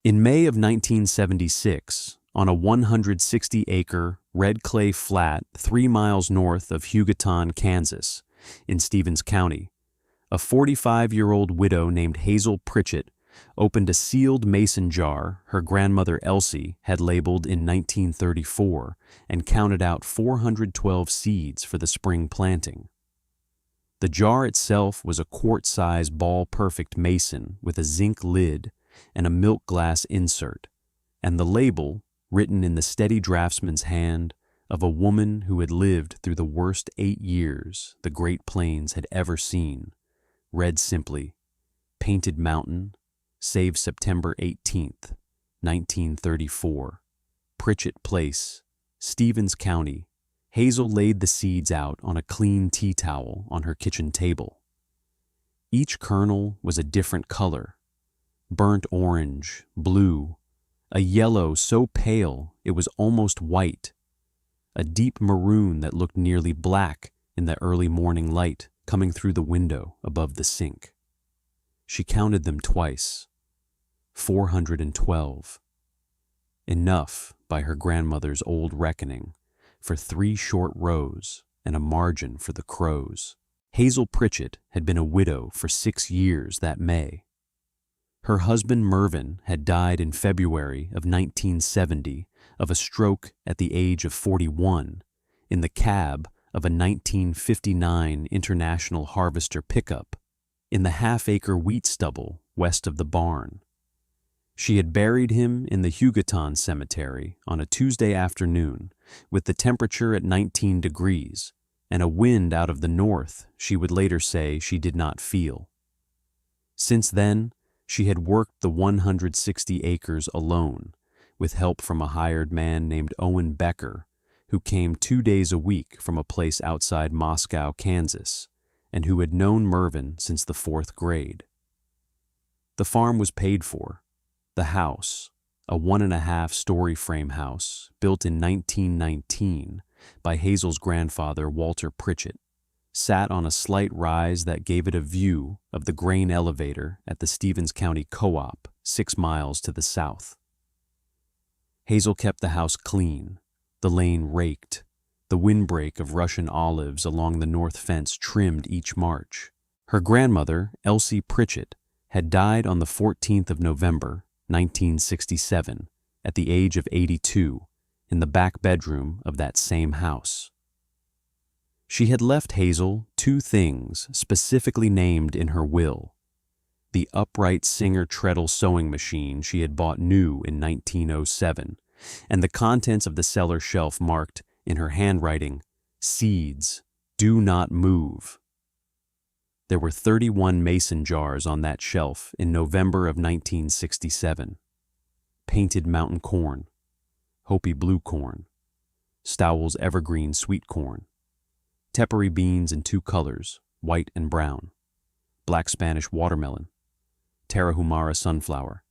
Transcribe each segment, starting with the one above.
In May of 1976, on a 160-acre red clay flat 3 miles north of Hugoton, Kansas, in Stevens County, a 45-year-old widow named Hazel Pritchett opened a sealed mason jar her grandmother Elsie had labeled in 1934 and counted out 412 seeds for the spring planting. The jar itself was a quart-size ball-perfect mason with a zinc lid and a milk glass insert, and the label, written in the steady draftsman's hand of a woman who had lived through the worst 8 years the Great Plains had ever seen, read simply, "Painted Mountain, save September 18th, 1934, Pritchett Place, Stevens County." Hazel laid the seeds out on a clean tea towel on her kitchen table. Each kernel was a different color: burnt orange, blue, a yellow so pale it was almost white, a deep maroon that looked nearly black in the early morning light coming through the window above the sink. She counted them twice. 412. Enough, by her grandmother's old reckoning, for 3 short rows and a margin for the crows. Hazel Pritchett had been a widow for 6 years that May. Her husband Mervyn had died in February of 1970 of a stroke at the age of 41 in the cab of a 1959 International Harvester pickup in the half-acre wheat stubble west of the barn. She had buried him in the Hugoton Cemetery on a Tuesday afternoon with the temperature at 19 degrees and a wind out of the north she would later say she did not feel. Since then, she had worked the 160 acres alone, with help from a hired man named Owen Becker, who came 2 days a week from a place outside Moscow, Kansas, and who had known Mervyn since the 4th grade. The farm was paid for. The house, a 1.5-story frame house built in 1919 by Hazel's grandfather Walter Pritchett, sat on a slight rise that gave it a view of the grain elevator at the Stevens County Co-op 6 miles to the south. Hazel kept the house clean, the lane raked, the windbreak of Russian olives along the north fence trimmed each March. Her grandmother, Elsie Pritchett, had died on the 14th of November, 1967, at the age of 82, in the back bedroom of that same house. She had left Hazel 2 things specifically named in her will: the upright Singer treadle sewing machine she had bought new in 1907, and the contents of the cellar shelf marked, in her handwriting, "Seeds, do not move." There were 31 mason jars on that shelf in November of 1967. Painted mountain corn, Hopi blue corn, Stowell's evergreen sweet corn, Tepary beans in 2 colors, white and brown, black Spanish watermelon, Tarahumara sunflower,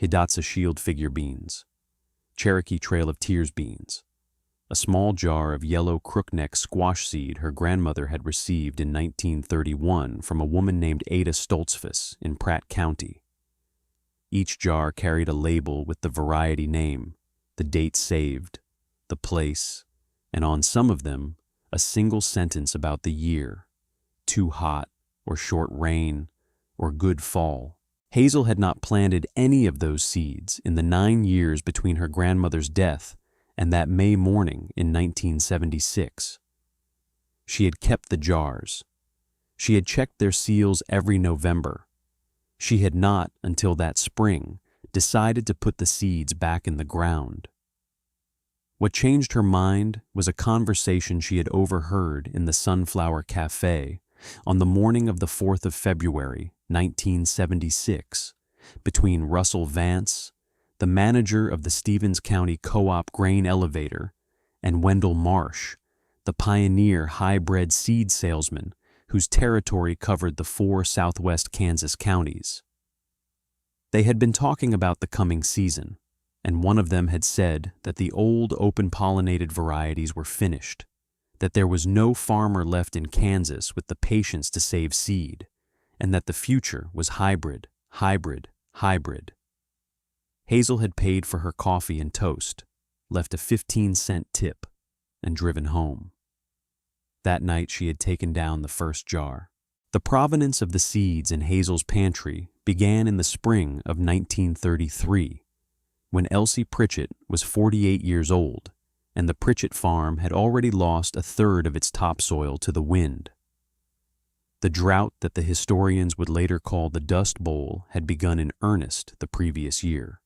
Hidatsa shield figure beans, Cherokee Trail of Tears beans, a small jar of yellow crookneck squash seed her grandmother had received in 1931 from a woman named Ada Stoltzfus in Pratt County. Each jar carried a label with the variety name, the date saved, the place, and on some of them, a single sentence about the year: too hot, or short rain, or good fall. Hazel had not planted any of those seeds in the 9 years between her grandmother's death and that May morning in 1976. She had kept the jars. She had checked their seals every November. She had not, until that spring, decided to put the seeds back in the ground. What changed her mind was a conversation she had overheard in the Sunflower Cafe on the morning of the 4th of February, 1976, between Russell Vance, the manager of the Stevens County Co-op grain elevator, and Wendell Marsh, the pioneer high-bred seed salesman whose territory covered the 4 southwest Kansas counties. They had been talking about the coming season, and one of them had said that the old open-pollinated varieties were finished, that there was no farmer left in Kansas with the patience to save seed, and that the future was hybrid, hybrid, hybrid. Hazel had paid for her coffee and toast, left a 15-cent tip, and driven home. That night she had taken down the first jar. The provenance of the seeds in Hazel's pantry began in the spring of 1933, when Elsie Pritchett was 48 years old, and the Pritchett farm had already lost a third of its topsoil to the wind. The drought that the historians would later call the Dust Bowl had begun in earnest the previous year.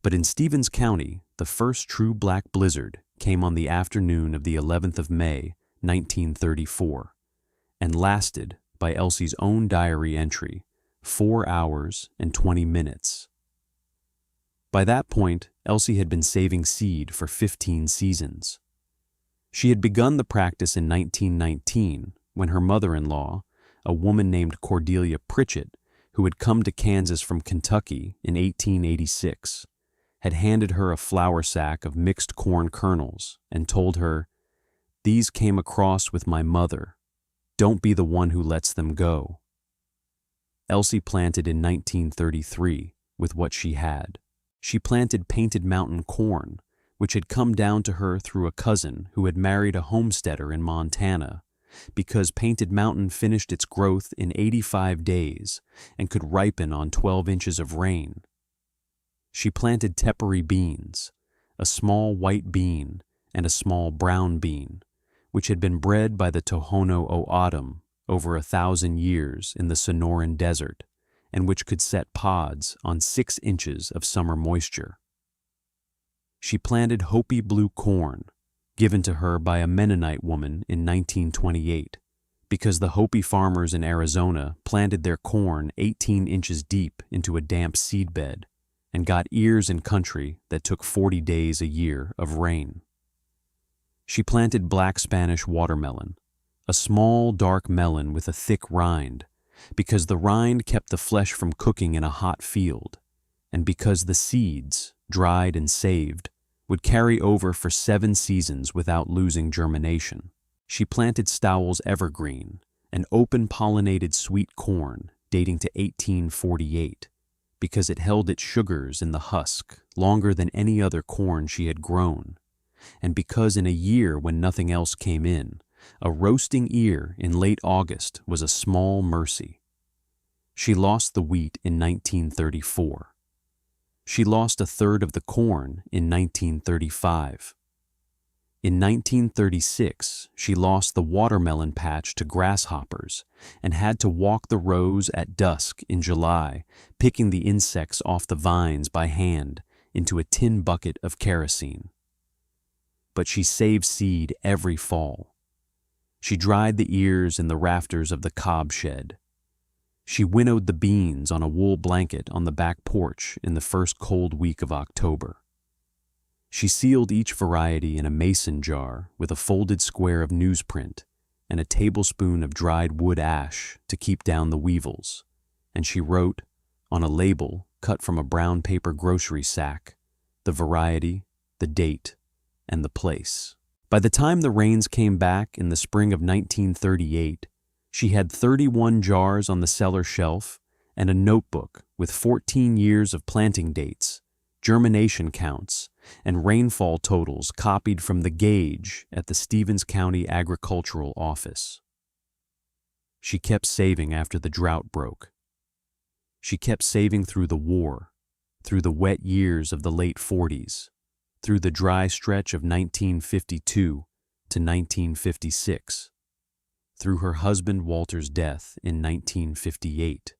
But in Stevens County, the first true black blizzard came on the afternoon of the 11th of May, 1934, and lasted, by Elsie's own diary entry, 4 hours and 20 minutes. By that point, Elsie had been saving seed for 15 seasons. She had begun the practice in 1919 when her mother-in-law, a woman named Cordelia Pritchett, who had come to Kansas from Kentucky in 1886, had handed her a flour sack of mixed corn kernels and told her, "These came across with my mother. Don't be the one who lets them go." Elsie planted in 1933 with what she had. She planted Painted Mountain corn, which had come down to her through a cousin who had married a homesteader in Montana, because Painted Mountain finished its growth in 85 days and could ripen on 12 inches of rain. She planted Tepary beans, a small white bean and a small brown bean, which had been bred by the Tohono O'odham over 1,000 years in the Sonoran Desert, and which could set pods on 6 inches of summer moisture. She planted Hopi blue corn, given to her by a Mennonite woman in 1928, because the Hopi farmers in Arizona planted their corn 18 inches deep into a damp seedbed and got ears in country that took 40 days a year of rain. She planted black Spanish watermelon, a small dark melon with a thick rind, because the rind kept the flesh from cooking in a hot field, and because the seeds, dried and saved, would carry over for 7 seasons without losing germination. She planted Stowell's evergreen, an open-pollinated sweet corn dating to 1848, because it held its sugars in the husk longer than any other corn she had grown, and because in a year when nothing else came in, a roasting ear in late August was a small mercy. She lost the wheat in 1934. She lost a third of the corn in 1935. In 1936, she lost the watermelon patch to grasshoppers and had to walk the rows at dusk in July, picking the insects off the vines by hand into a tin bucket of kerosene. But she saved seed every fall. She dried the ears in the rafters of the cob shed. She winnowed the beans on a wool blanket on the back porch in the first cold week of October. She sealed each variety in a mason jar with a folded square of newsprint and a tablespoon of dried wood ash to keep down the weevils, and she wrote, on a label cut from a brown paper grocery sack, the variety, the date, and the place. By the time the rains came back in the spring of 1938, she had 31 jars on the cellar shelf and a notebook with 14 years of planting dates, germination counts, and rainfall totals copied from the gauge at the Stevens County Agricultural Office. She kept saving after the drought broke. She kept saving through the war, through the wet years of the late 40s, through the dry stretch of 1952 to 1956, through her husband Walter's death in 1958,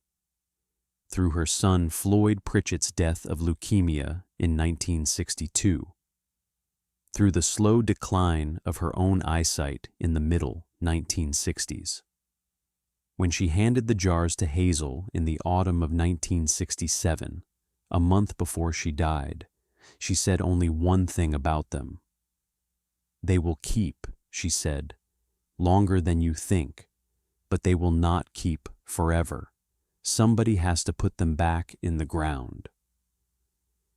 through her son Floyd Pritchett's death of leukemia in 1962, through the slow decline of her own eyesight in the middle 1960s. When she handed the jars to Hazel in the autumn of 1967, a month before she died, she said only one thing about them. "They will keep," she said, "longer than you think, but they will not keep forever. Somebody has to put them back in the ground."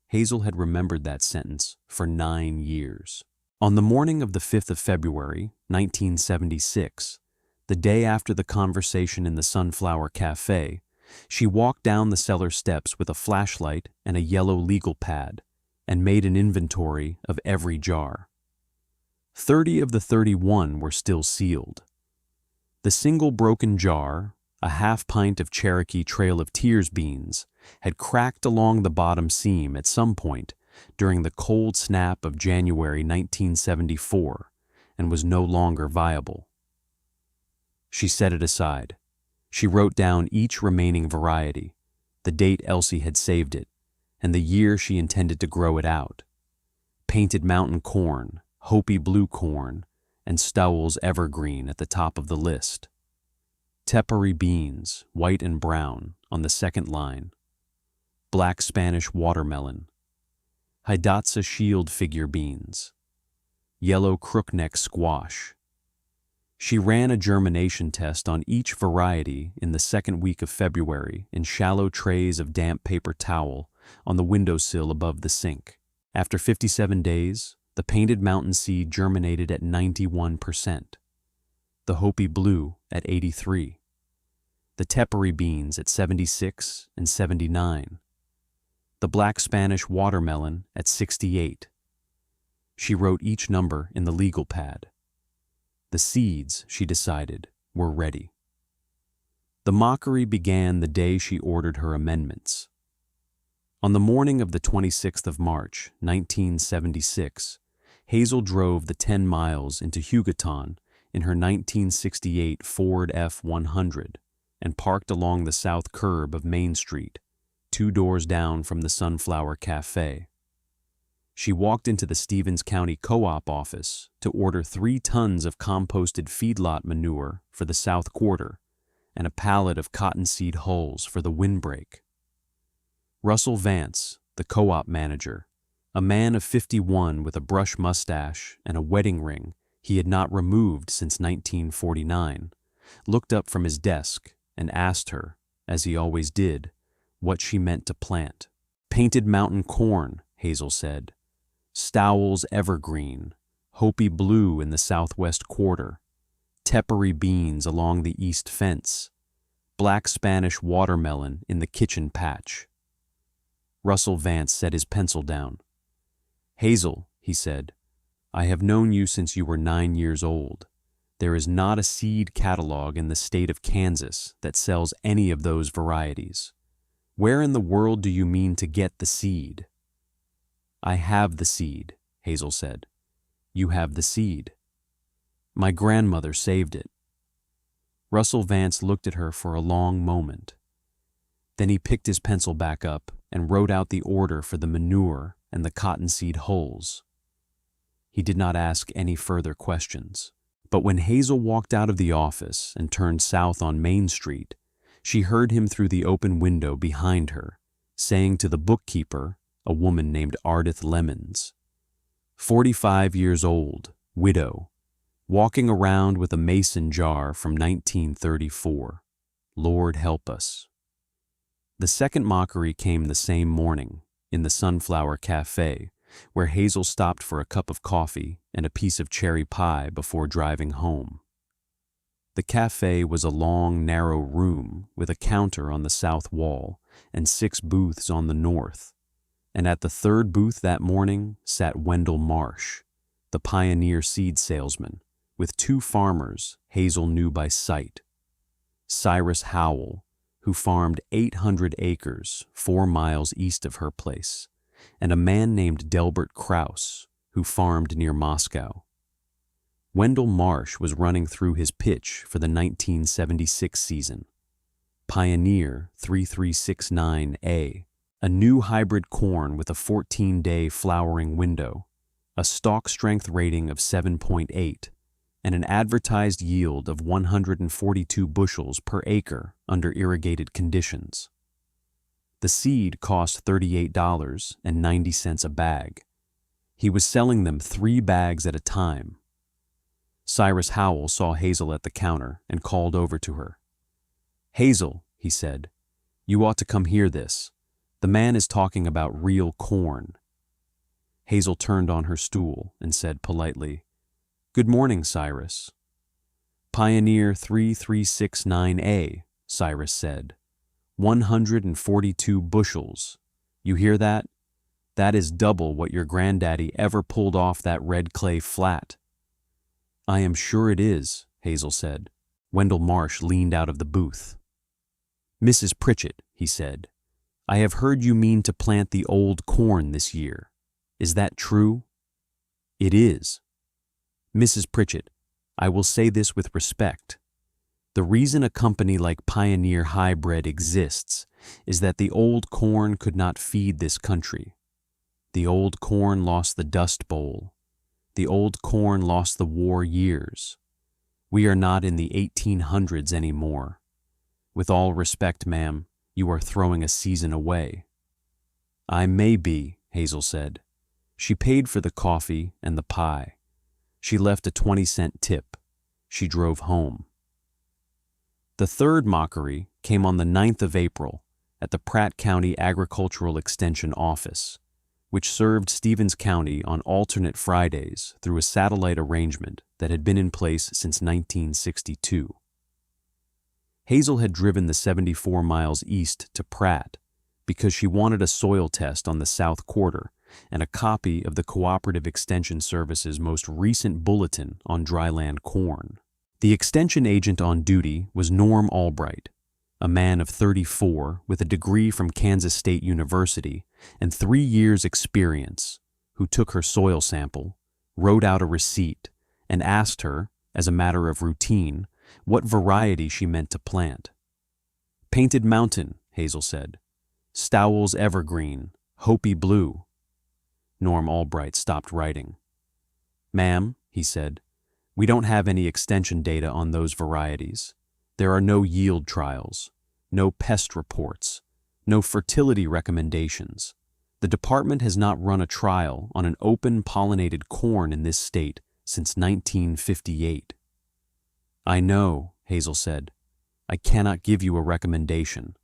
Hazel had remembered that sentence for 9 years. On the morning of the 5th of February, 1976, the day after the conversation in the Sunflower Cafe, She walked down the cellar steps with a flashlight and a yellow legal pad and made an inventory of every jar. 30 of the 31 were still sealed. The single broken jar, a half pint of Cherokee Trail of Tears beans, had cracked along the bottom seam at some point during the cold snap of January 1974 and was no longer viable. She set it aside. She wrote down each remaining variety, the date Elsie had saved it, and the year she intended to grow it out. Painted Mountain Corn, Hopi Blue Corn, and Stowell's Evergreen at the top of the list. Tepary beans, white and brown, on the second line. Black Spanish watermelon. Hidatsa shield figure beans. Yellow crookneck squash. She ran a germination test on each variety in the second week of February in shallow trays of damp paper towel on the windowsill above the sink. After 57 days, the Painted Mountain seed germinated at 91%, the Hopi Blue at 83%, the Tepary beans at 76 and 79%, the Black Spanish watermelon at 68%. She wrote each number in the legal pad. The seeds, she decided, were ready. The mockery began the day she ordered her amendments. On the morning of the 26th of March, 1976, Hazel drove the 10 miles into Hugoton in her 1968 Ford F-100 and parked along the south curb of Main Street, 2 doors down from the Sunflower Cafe. She walked into the Stevens County Co-op office to order 3 tons of composted feedlot manure for the South Quarter and a pallet of cottonseed hulls for the windbreak. Russell Vance, the co-op manager, a man of 51 with a brush mustache and a wedding ring he had not removed since 1949, looked up from his desk and asked her, as he always did, what she meant to plant. Painted Mountain Corn, Hazel said. Stowell's Evergreen, Hopi Blue in the southwest quarter, Tepary beans along the east fence, Black Spanish watermelon in the kitchen patch. Russell Vance set his pencil down. Hazel, he said, I have known you since you were 9 years old. There is not a seed catalog in the state of Kansas that sells any of those varieties. Where in the world do you mean to get the seed? I have the seed, Hazel said. You have the seed. My grandmother saved it. Russell Vance looked at her for a long moment. Then he picked his pencil back up and wrote out the order for the manure and the cottonseed hulls. He did not ask any further questions. But when Hazel walked out of the office and turned south on Main Street, she heard him through the open window behind her, saying to the bookkeeper, a woman named Ardith Lemons, 45 years old, widow, walking around with a mason jar from 1934. Lord help us. The second mockery came the same morning, in the Sunflower Cafe, where Hazel stopped for a cup of coffee and a piece of cherry pie before driving home. The cafe was a long, narrow room with a counter on the south wall and 6 booths on the north, and at the 3rd booth that morning sat Wendell Marsh, the pioneer seed salesman, with 2 farmers Hazel knew by sight. Cyrus Howell, who farmed 800 acres 4 miles east of her place, and a man named Delbert Krause, who farmed near Moscow. Wendell Marsh was running through his pitch for the 1976 season. Pioneer 3369A, a new hybrid corn with a 14-day flowering window, a stalk strength rating of 7.8, and an advertised yield of 142 bushels per acre under irrigated conditions. The seed cost $38.90 a bag. He was selling them 3 bags at a time. Cyrus Howell saw Hazel at the counter and called over to her. Hazel, he said, you ought to come hear this. The man is talking about real corn. Hazel turned on her stool and said politely, Good morning, Cyrus. Pioneer 3369A, Cyrus said. 142 bushels. You hear that? That is double what your granddaddy ever pulled off that red clay flat." "I am sure it is," Hazel said. Wendell Marsh leaned out of the booth. "Mrs. Pritchett," he said, "I have heard you mean to plant the old corn this year. Is that true?" "It is." "Mrs. Pritchett, I will say this with respect. The reason a company like Pioneer Hybrid exists is that the old corn could not feed this country. The old corn lost the Dust Bowl. The old corn lost the war years. We are not in the 1800s anymore. With all respect, ma'am, you are throwing a season away." "I may be," Hazel said. She paid for the coffee and the pie. She left a 20-cent tip. She drove home. The third mockery came on the 9th of April at the Pratt County Agricultural Extension Office, which served Stevens County on alternate Fridays through a satellite arrangement that had been in place since 1962. Hazel had driven the 74 miles east to Pratt because she wanted a soil test on the South Quarter and a copy of the Cooperative Extension Service's most recent bulletin on dryland corn. The extension agent on duty was Norm Albright, a man of 34 with a degree from Kansas State University and 3 years' experience, who took her soil sample, wrote out a receipt, and asked her, as a matter of routine, what variety she meant to plant. "Painted Mountain," Hazel said. "Stowell's Evergreen, Hopi Blue." Norm Albright stopped writing. "Ma'am," he said, "we don't have any extension data on those varieties. There are no yield trials, no pest reports, no fertility recommendations. The department has not run a trial on an open pollinated corn in this state since 1958. "I know," Hazel said. "I cannot give you a recommendation.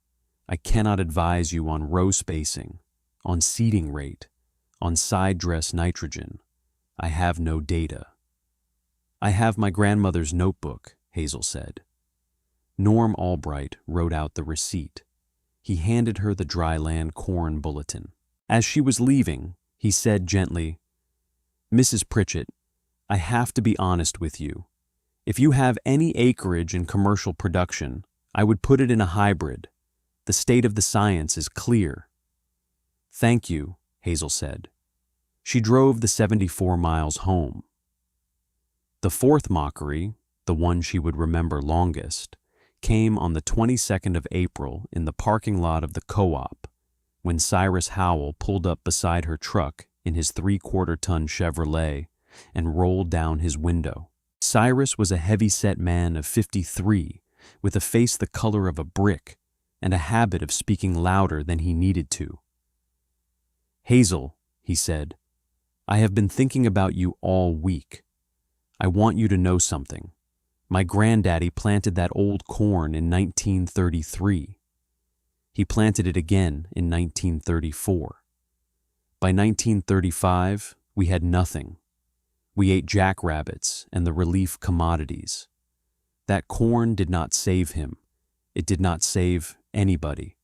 I cannot advise you on row spacing, on seeding rate, on side dress nitrogen. I have no data." "I have my grandmother's notebook," Hazel said. Norm Albright wrote out the receipt. He handed her the dryland corn bulletin. As she was leaving, he said gently, "Mrs. Pritchett, I have to be honest with you. If you have any acreage in commercial production, I would put it in a hybrid. The state of the science is clear." "Thank you," Hazel said. She drove the 74 miles home. The fourth mockery, the one she would remember longest, came on the 22nd of April in the parking lot of the co-op, when Cyrus Howell pulled up beside her truck in his 3/4-ton Chevrolet and rolled down his window. Cyrus was a heavy-set man of 53, with a face the color of a brick and a habit of speaking louder than he needed to. "Hazel," he said, "I have been thinking about you all week. I want you to know something. My granddaddy planted that old corn in 1933. He planted it again in 1934. By 1935, we had nothing. We ate jackrabbits and the relief commodities. That corn did not save him. It did not save anybody.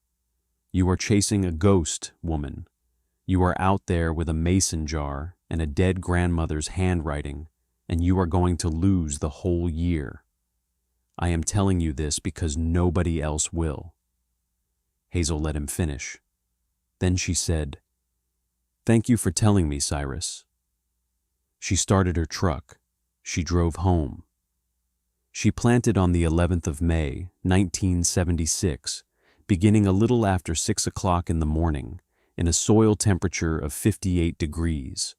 You are chasing a ghost, woman. You are out there with a mason jar and a dead grandmother's handwriting, and you are going to lose the whole year. I am telling you this because nobody else will." Hazel let him finish. Then she said, "Thank you for telling me, Cyrus." She started her truck. She drove home. She planted on the 11th of May, 1976, beginning a little after 6 o'clock in the morning, in a soil temperature of 58 degrees.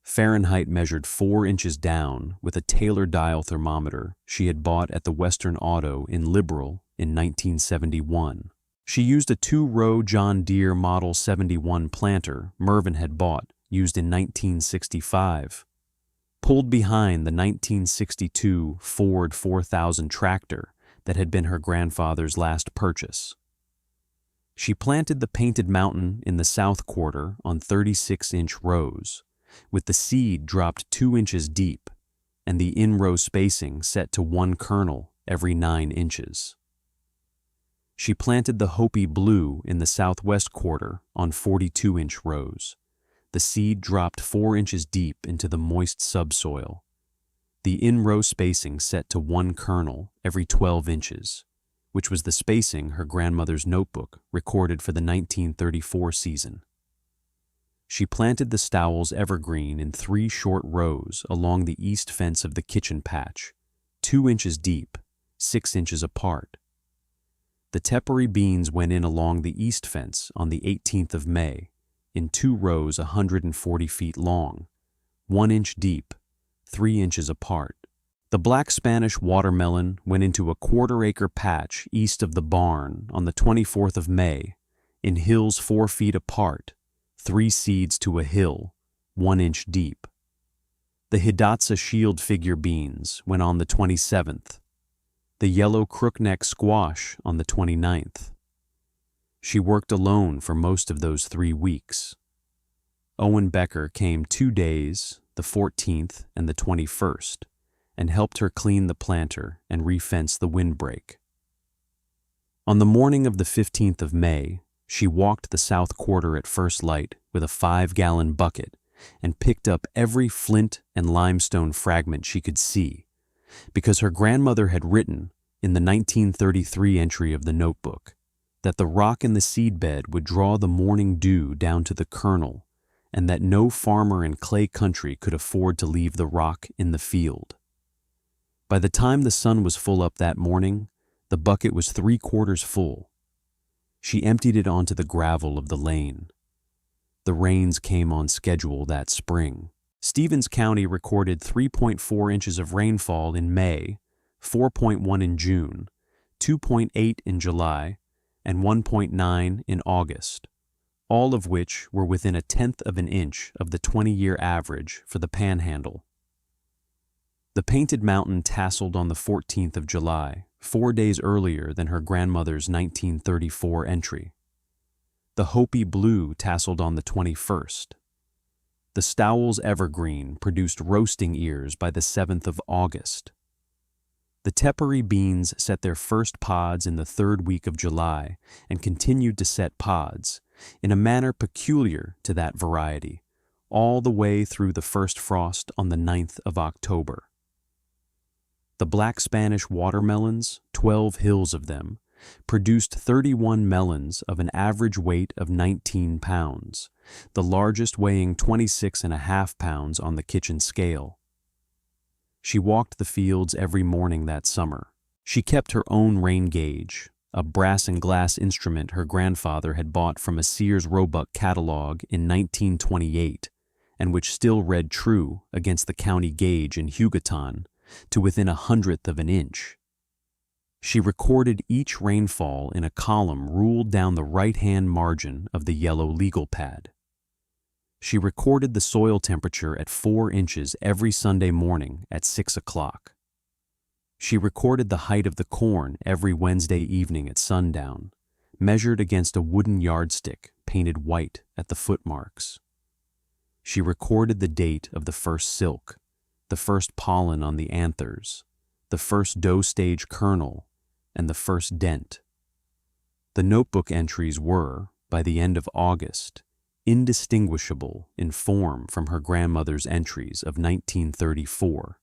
Fahrenheit measured 4 inches down with a Taylor dial thermometer she had bought at the Western Auto in Liberal in 1971. She used a 2-row John Deere Model 71 planter Mervyn had bought, used in 1965. Pulled behind the 1962 Ford 4000 tractor that had been her grandfather's last purchase. She planted the Painted Mountain in the South Quarter on 36-inch rows, with the seed dropped 2 inches deep and the in-row spacing set to 1 kernel every 9 inches. She planted the Hopi Blue in the southwest quarter on 42-inch rows. The seed dropped 4 inches deep into the moist subsoil. The in-row spacing set to 1 kernel every 12 inches, which was the spacing her grandmother's notebook recorded for the 1934 season. She planted the Stowell's evergreen in 3 short rows along the east fence of the kitchen patch, 2 inches deep, 6 inches apart. The Tepary beans went in along the east fence on the 18th of May, in 2 rows 140 feet long, 1 inch deep, 3 inches apart. The black Spanish watermelon went into a 1/4-acre patch east of the barn on the 24th of May, in hills 4 feet apart, 3 seeds to a hill, 1 inch deep. The Hidatsa shield figure beans went on the 27th. The yellow crookneck squash on the 29th. She worked alone for most of those 3 weeks. Owen Becker came 2 days, the 14th and the 21st, and helped her clean the planter and refence the windbreak. On the morning of the 15th of May, she walked the south quarter at first light with a 5-gallon bucket and picked up every flint and limestone fragment she could see, because her grandmother had written in the 1933 entry of the notebook that the rock in the seedbed would draw the morning dew down to the kernel, and that no farmer in clay country could afford to leave the rock in the field. By the time the sun was full up that morning, the bucket was 3/4 full. She emptied it onto the gravel of the lane. The rains came on schedule that spring. Stevens County recorded 3.4 inches of rainfall in May, 4.1 in June, 2.8 in July, and 1.9 in August, all of which were within 1/10 of an inch of the 20-year average for the Panhandle. The Painted Mountain tasseled on the 14th of July, 4 days earlier than her grandmother's 1934 entry. The Hopi Blue tasseled on the 21st. The Stowell's evergreen produced roasting ears by the 7th of August. The Tepary beans set their first pods in the 3rd week of July and continued to set pods, in a manner peculiar to that variety, all the way through the first frost on the 9th of October. The black Spanish watermelons, 12 hills of them, produced 31 melons of an average weight of 19 pounds, the largest weighing 26.5 pounds on the kitchen scale. She walked the fields every morning that summer. She kept her own rain gauge, a brass and glass instrument her grandfather had bought from a Sears Roebuck catalog in 1928, and which still read true against the county gauge in Hugoton to within 1/100th of an inch. She recorded each rainfall in a column ruled down the right-hand margin of the yellow legal pad. She recorded the soil temperature at 4 inches every Sunday morning at 6 o'clock. She recorded the height of the corn every Wednesday evening at sundown, measured against a wooden yardstick painted white at the footmarks. She recorded the date of the first silk, the first pollen on the anthers, the first dough stage kernel, and the first dent. The notebook entries were, by the end of August, indistinguishable in form from her grandmother's entries of 1934,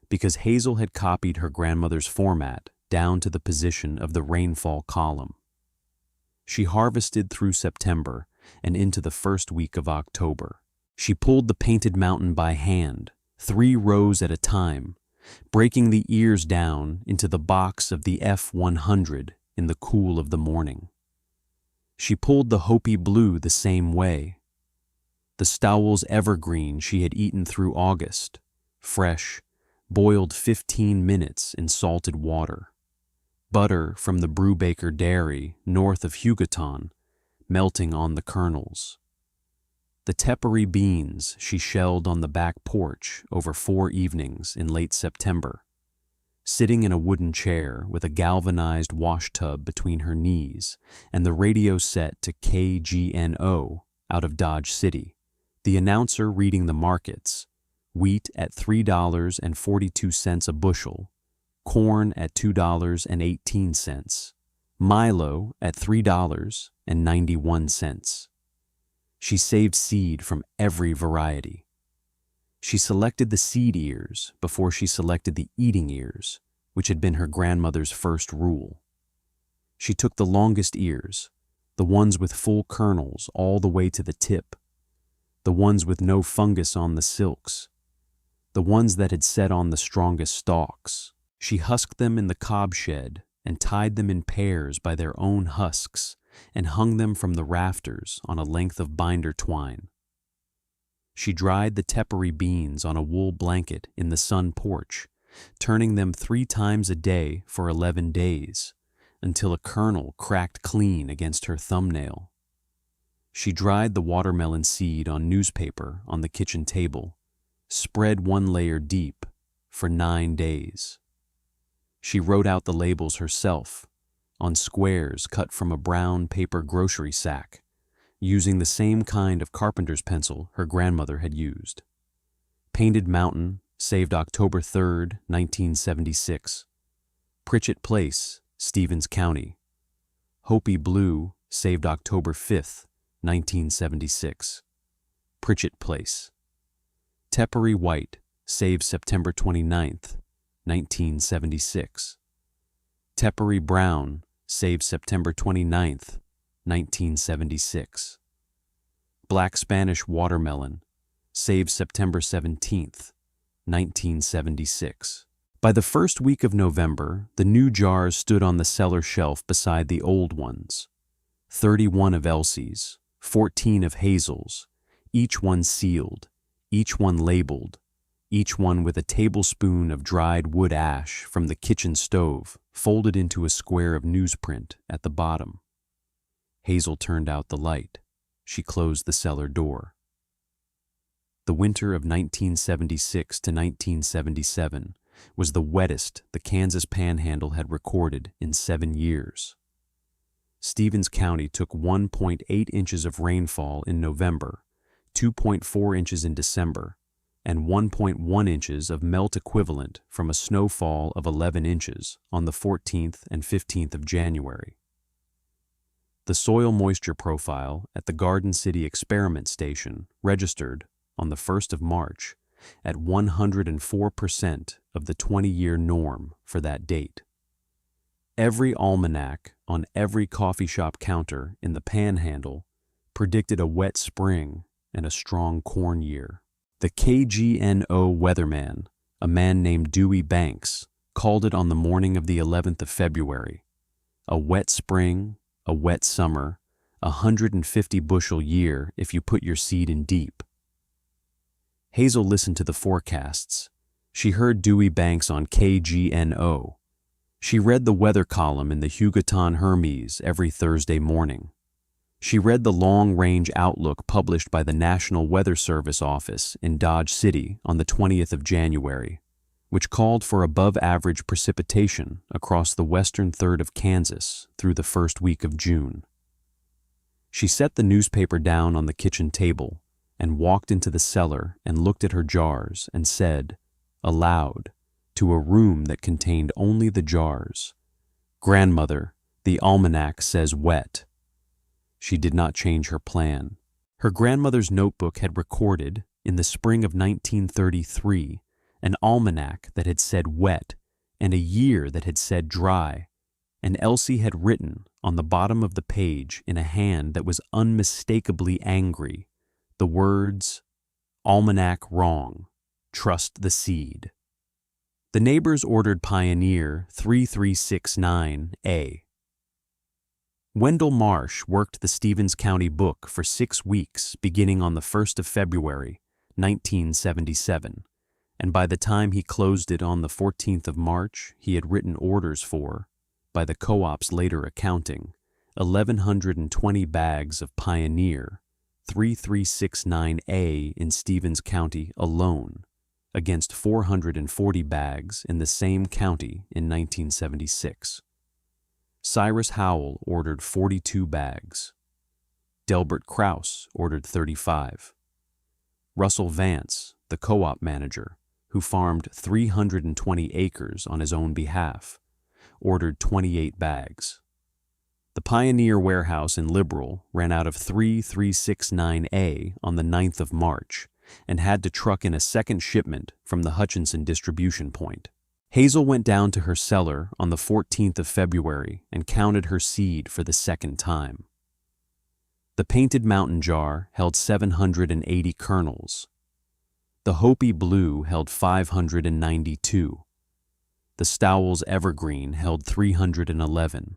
because Hazel had copied her grandmother's format down to the position of the rainfall column. She harvested through September and into the first week of October. She pulled the Painted Mountain by hand, 3 rows at a time, breaking the ears down into the box of the F-100 in the cool of the morning. She pulled the Hopi Blue the same way. The Stowell's evergreen she had eaten through August, fresh, boiled 15 minutes in salted water. Butter from the Brubaker Dairy north of Hugoton, melting on the kernels. The Tepary beans she shelled on the back porch over 4 evenings in late September, sitting in a wooden chair with a galvanized wash tub between her knees and the radio set to KGNO out of Dodge City, the announcer reading the markets: wheat at $3.42 a bushel, corn at $2.18, Milo at $3.91. She saved seed from every variety. She selected the seed ears before she selected the eating ears, which had been her grandmother's first rule. She took the longest ears, the ones with full kernels all the way to the tip, the ones with no fungus on the silks, the ones that had set on the strongest stalks. She husked them in the cob shed and tied them in pairs by their own husks and hung them from the rafters on a length of binder twine. She dried the tepary beans on a wool blanket in the sun porch, turning them 3 times a day for 11 days, until a kernel cracked clean against her thumbnail. She dried the watermelon seed on newspaper on the kitchen table, spread 1 layer deep, for 9 days. She wrote out the labels herself, on squares cut from a brown paper grocery sack, using the same kind of carpenter's pencil her grandmother had used. Painted Mountain saved October 3rd, 1976. Pritchett Place, Stevens County. Hopi Blue saved October 5th, 1976. Pritchett Place. Tepary White saved September 29th, 1976. Tepary Brown saved September 29th, 1976. Black Spanish Watermelon saved September 17th, 1976. By the first week of November, the new jars stood on the cellar shelf beside the old ones. 31 of Elsie's, 14 of Hazel's, each one sealed, each one labeled, each one with a tablespoon of dried wood ash from the kitchen stove folded into a square of newsprint at the bottom. Hazel turned out the light. She closed the cellar door. The winter of 1976 to 1977 was the wettest the Kansas Panhandle had recorded in 7 years. Stevens County took 1.8 inches of rainfall in November, 2.4 inches in December, and 1.1 inches of melt equivalent from a snowfall of 11 inches on the 14th and 15th of January. The soil moisture profile at the Garden City Experiment Station registered on the 1st of March at 104% of the 20-year norm for that date. Every almanac on every coffee shop counter in the Panhandle predicted a wet spring and a strong corn year. The KGNO weatherman, a man named Dewey Banks, called it on the morning of the 11th of February. A wet spring, a wet summer, 150-bushel year if you put your seed in deep. Hazel listened to the forecasts. She heard Dewey Banks on KGNO. She read the weather column in the Hugoton Hermes every Thursday morning. She read the long-range outlook published by the National Weather Service office in Dodge City on the 20th of January, which called for above-average precipitation across the western third of Kansas through the first week of June. She set the newspaper down on the kitchen table and walked into the cellar and looked at her jars and said, aloud, to a room that contained only the jars, "Grandmother, the almanac says wet." She did not change her plan. Her grandmother's notebook had recorded, in the spring of 1933, an almanac that had said wet and a year that had said dry, and Elsie had written on the bottom of the page in a hand that was unmistakably angry the words, "Almanac wrong. Trust the seed." The neighbors ordered Pioneer 3369A. Wendell Marsh worked the Stevens County book for 6 weeks beginning on the 1st of February, 1977, and by the time he closed it on the 14th of March, he had written orders for, by the co-op's later accounting, 1,120 bags of Pioneer 3369A in Stevens County alone, against 440 bags in the same county in 1976. Cyrus Howell ordered 42 bags. Delbert Krause ordered 35. Russell Vance, the co-op manager, who farmed 320 acres on his own behalf, ordered 28 bags. The Pioneer warehouse in Liberal ran out of 3369A on the 9th of March and had to truck in a second shipment from the Hutchinson distribution point. Hazel went down to her cellar on the 14th of February and counted her seed for the second time. The Painted Mountain jar held 780 kernels. The Hopi Blue held 592. The Stowell's Evergreen held 311.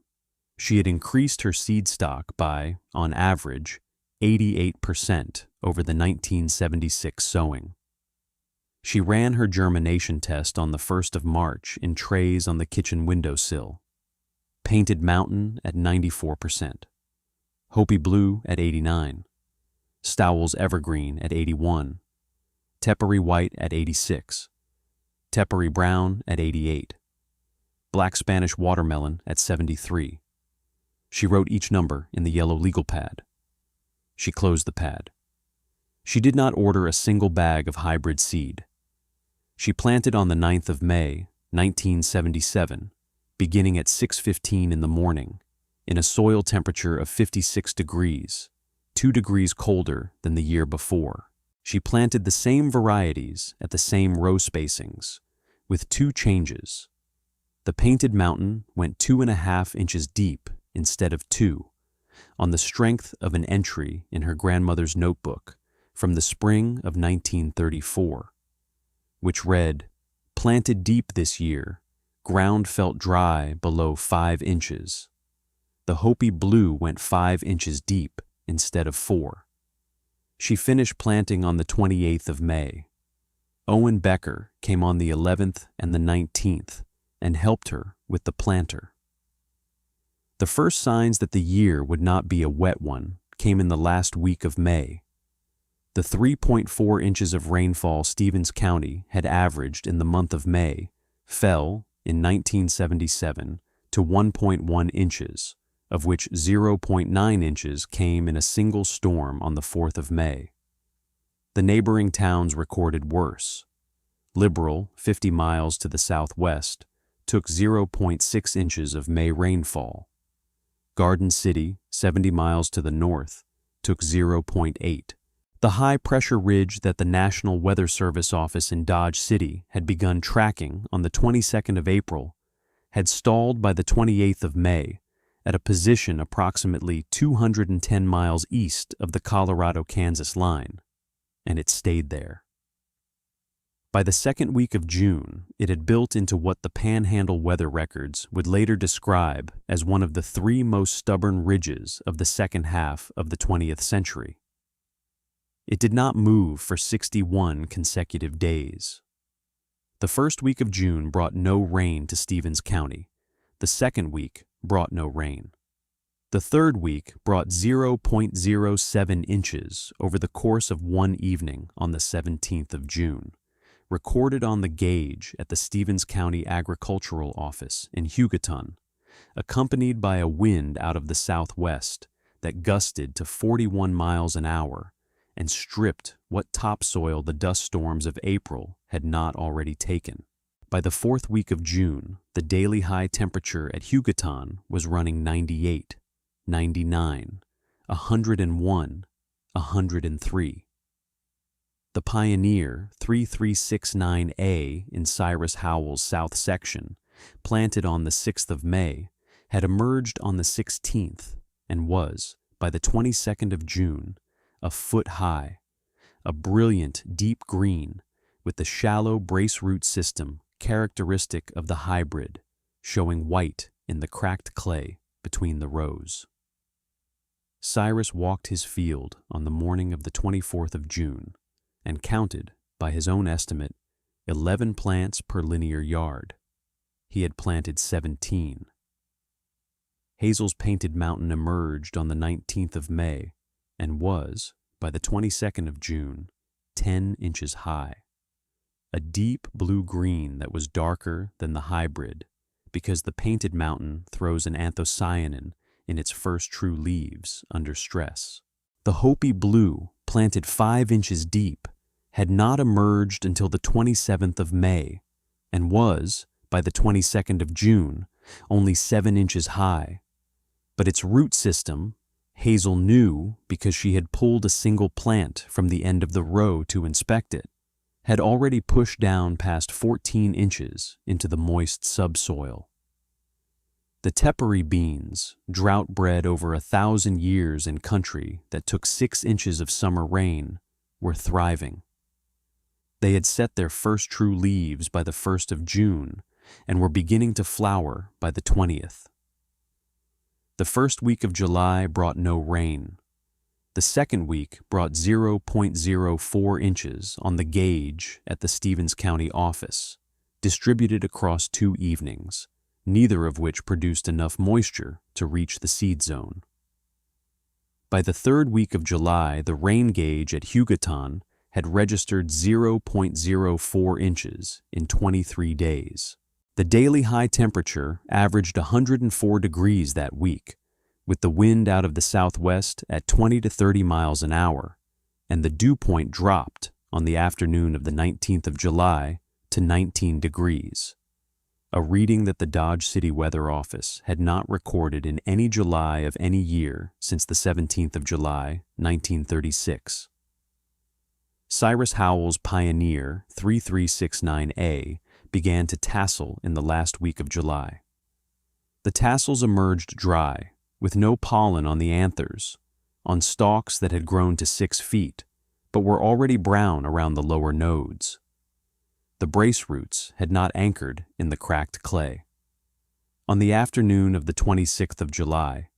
She had increased her seed stock by, on average, 88% over the 1976 sowing. She ran her germination test on the 1st of March in trays on the kitchen windowsill. Painted Mountain at 94%. Hopi Blue at 89. Stowell's Evergreen at 81. Tepary White at 86. Tepary Brown at 88. Black Spanish Watermelon at 73. She wrote each number in the yellow legal pad. She closed the pad. She did not order a single bag of hybrid seed. She planted on the 9th of May, 1977, beginning at 6:15 in the morning, in a soil temperature of 56 degrees, 2 degrees colder than the year before. She planted the same varieties at the same row spacings, with 2 changes. The Painted Mountain went 2.5 inches deep instead of 2, on the strength of an entry in her grandmother's notebook from the spring of 1934, which read, "Planted deep this year, ground felt dry below 5 inches. The Hopi Blue went 5 inches deep instead of 4. She finished planting on the 28th of May. Owen Becker came on the 11th and the 19th and helped her with the planter. The first signs that the year would not be a wet one came in the last week of May. The 3.4 inches of rainfall Stevens County had averaged in the month of May fell, in 1977, to 1.1 inches, of which 0.9 inches came in a single storm on the 4th of May. The neighboring towns recorded worse. Liberal, 50 miles to the southwest, took 0.6 inches of May rainfall. Garden City, 70 miles to the north, took 0.8. The high-pressure ridge that the National Weather Service office in Dodge City had begun tracking on the 22nd of April had stalled by the 28th of May at a position approximately 210 miles east of the Colorado-Kansas line, and it stayed there. By the second week of June, it had built into what the Panhandle weather records would later describe as one of the 3 most stubborn ridges of the second half of the 20th century. It did not move for 61 consecutive days. The first week of June brought no rain to Stevens County. The second week brought no rain. The third week brought 0.07 inches over the course of one evening on the 17th of June, recorded on the gauge at the Stevens County Agricultural Office in Hugoton, accompanied by a wind out of the southwest that gusted to 41 miles an hour and stripped what topsoil the dust storms of April had not already taken. By the fourth week of June, the daily high temperature at Hugoton was running 98, 99, 101, 103. The Pioneer 3369A in Cyrus Howell's south section, planted on the 6th of May, had emerged on the 16th and was, by the 22nd of June, a foot high, a brilliant deep green with the shallow brace root system characteristic of the hybrid, showing white in the cracked clay between the rows. Cyrus walked his field on the morning of the 24th of June and counted, by his own estimate, 11 plants per linear yard. He had planted 17. Hazel's Painted Mountain emerged on the 19th of May and was, by the 22nd of June, 10 inches high. A deep blue-green that was darker than the hybrid because the Painted Mountain throws an anthocyanin in its first true leaves under stress. The Hopi Blue, planted 5 inches deep, had not emerged until the 27th of May and was, by the 22nd of June, only 7 inches high. But its root system, Hazel knew because she had pulled a single plant from the end of the row to inspect it, had already pushed down past 14 inches into the moist subsoil. The tepary beans, drought-bred over 1,000 years in country that took 6 inches of summer rain, were thriving. They had set their first true leaves by the 1st of June and were beginning to flower by the 20th. The first week of July brought no rain. The second week brought 0.04 inches on the gauge at the Stevens County office, distributed across 2 evenings, neither of which produced enough moisture to reach the seed zone. By the third week of July, the rain gauge at Hugoton had registered 0.04 inches in 23 days. The daily high temperature averaged 104 degrees that week, with the wind out of the southwest at 20 to 30 miles an hour, and the dew point dropped on the afternoon of the 19th of July to 19 degrees, a reading that the Dodge City Weather Office had not recorded in any July of any year since the 17th of July, 1936. Cyrus Howell's Pioneer 3369A began to tassel in the last week of July. The tassels emerged dry, with no pollen on the anthers, on stalks that had grown to 6 feet, but were already brown around the lower nodes. The brace roots had not anchored in the cracked clay. On the afternoon of the 26th of July,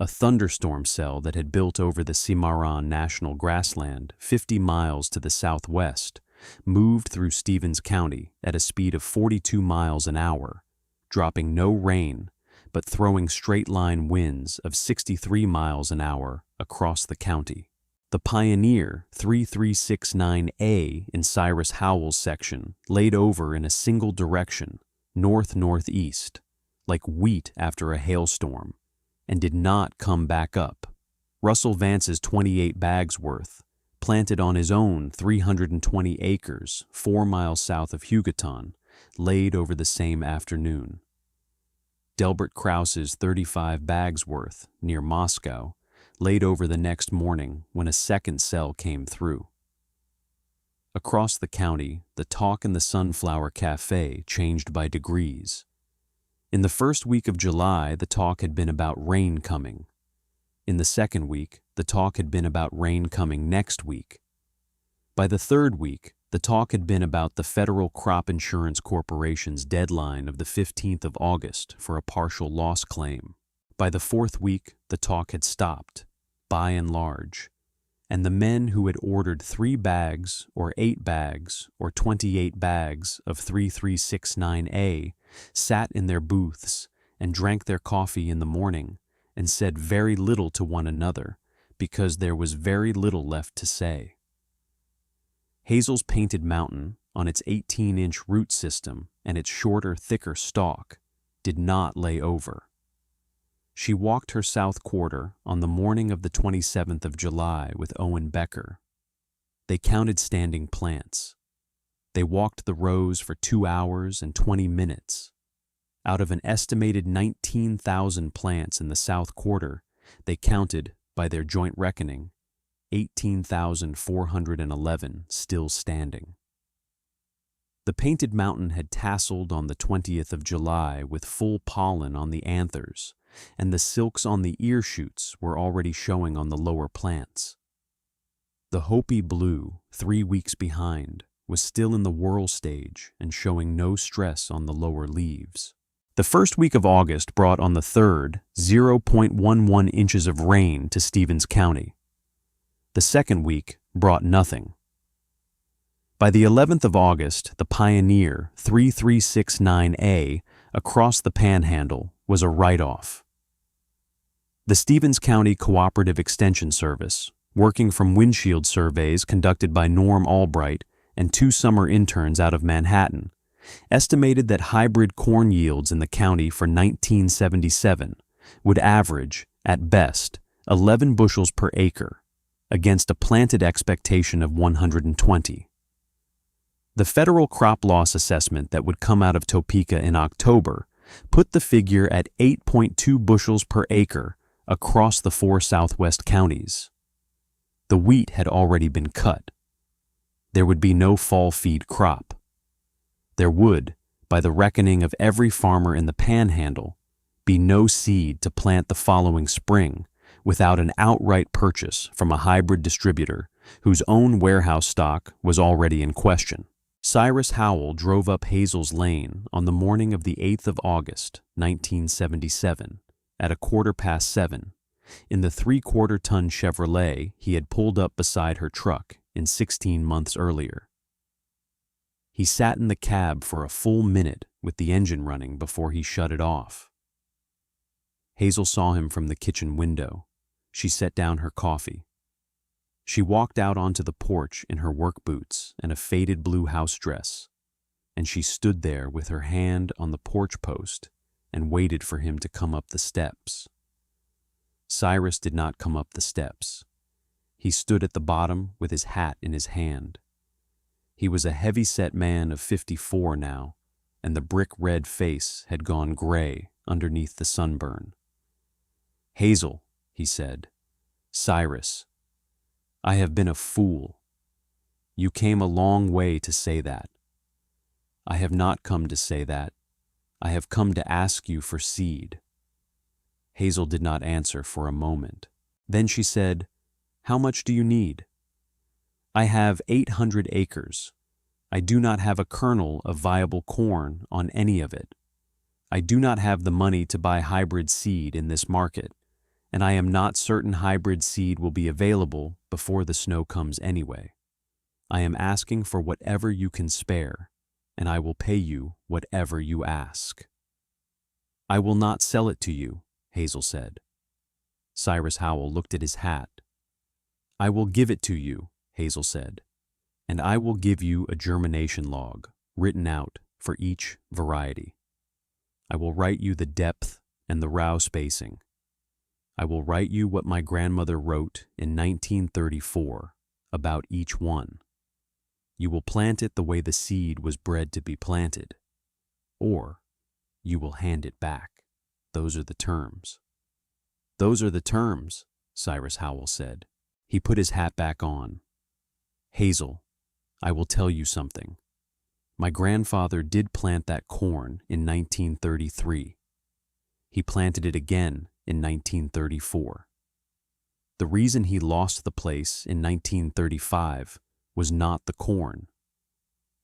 a thunderstorm cell that had built over the Cimarron National Grassland 50 miles to the southwest moved through Stevens County at a speed of 42 miles an hour, dropping no rain but throwing straight-line winds of 63 miles an hour across the county. The Pioneer 3369A in Cyrus Howell's section laid over in a single direction, north-northeast, like wheat after a hailstorm, and did not come back up. Russell Vance's 28 bags worth, planted on his own 320 acres 4 miles south of Hugoton, laid over the same afternoon. Delbert Krause's 35 bags worth, near Moscow, laid over the next morning when a second cell came through. Across the county, the talk in the Sunflower Cafe changed by degrees. In the first week of July, the talk had been about rain coming. In the second week, the talk had been about rain coming next week. By the third week, the talk had been about the Federal Crop Insurance Corporation's deadline of the 15th of August for a partial loss claim. By the fourth week, the talk had stopped, by and large, and the men who had ordered 3 bags or 8 bags or 28 bags of 3369A sat in their booths and drank their coffee in the morning and said very little to one another because there was very little left to say. Hazel's Painted Mountain, on its 18-inch root system and its shorter, thicker stalk, did not lay over. She walked her south quarter on the morning of the 27th of July with Owen Becker. They counted standing plants. They walked the rows for 2 hours and 20 minutes. Out of an estimated 19,000 plants in the south quarter, they counted, by their joint reckoning, 18,411 still standing. The Painted Mountain had tasseled on the 20th of July with full pollen on the anthers, and the silks on the ear shoots were already showing on the lower plants. The Hopi Blue, 3 weeks behind, was still in the whorl stage and showing no stress on the lower leaves. The first week of August brought on the 3rd 0.11 inches of rain to Stevens County. The second week brought nothing. By the 11th of August, the Pioneer 3369A across the Panhandle was a write-off. The Stevens County Cooperative Extension Service, working from windshield surveys conducted by Norm Albright and 2 summer interns out of Manhattan, estimated that hybrid corn yields in the county for 1977 would average, at best, 11 bushels per acre, against a planted expectation of 120. The federal crop loss assessment that would come out of Topeka in October put the figure at 8.2 bushels per acre across the 4 southwest counties. The wheat had already been cut. There would be no fall feed crop. There would, by the reckoning of every farmer in the Panhandle, be no seed to plant the following spring without an outright purchase from a hybrid distributor whose own warehouse stock was already in question. Cyrus Howell drove up Hazel's Lane on the morning of the 8th of August, 1977, at 7:15, in the 3/4-ton Chevrolet he had pulled up beside her truck in 16 months earlier. He sat in the cab for a full minute with the engine running before he shut it off. Hazel saw him from the kitchen window. She set down her coffee. She walked out onto the porch in her work boots and a faded blue house dress, and she stood there with her hand on the porch post and waited for him to come up the steps. Cyrus did not come up the steps. He stood at the bottom with his hat in his hand. He was a heavy-set man of 54 now, and the brick-red face had gone gray underneath the sunburn. "Hazel," he said. "Cyrus. I have been a fool. You came a long way to say that. I have not come to say that. I have come to ask you for seed." Hazel did not answer for a moment. Then she said, "How much do you need?" "I have 800 acres. I do not have a kernel of viable corn on any of it. I do not have the money to buy hybrid seed in this market, and I am not certain hybrid seed will be available before the snow comes anyway. I am asking for whatever you can spare, and I will pay you whatever you ask." "I will not sell it to you," Hazel said. Cyrus Howell looked at his hat. "I will give it to you," Hazel said, "and I will give you a germination log written out for each variety. I will write you the depth and the row spacing. I will write you what my grandmother wrote in 1934 about each one. You will plant it the way the seed was bred to be planted, or you will hand it back. Those are the terms." "Those are the terms," Cyrus Howell said. He put his hat back on. "Hazel, I will tell you something. My grandfather did plant that corn in 1933. He planted it again in 1934. The reason he lost the place in 1935 was not the corn.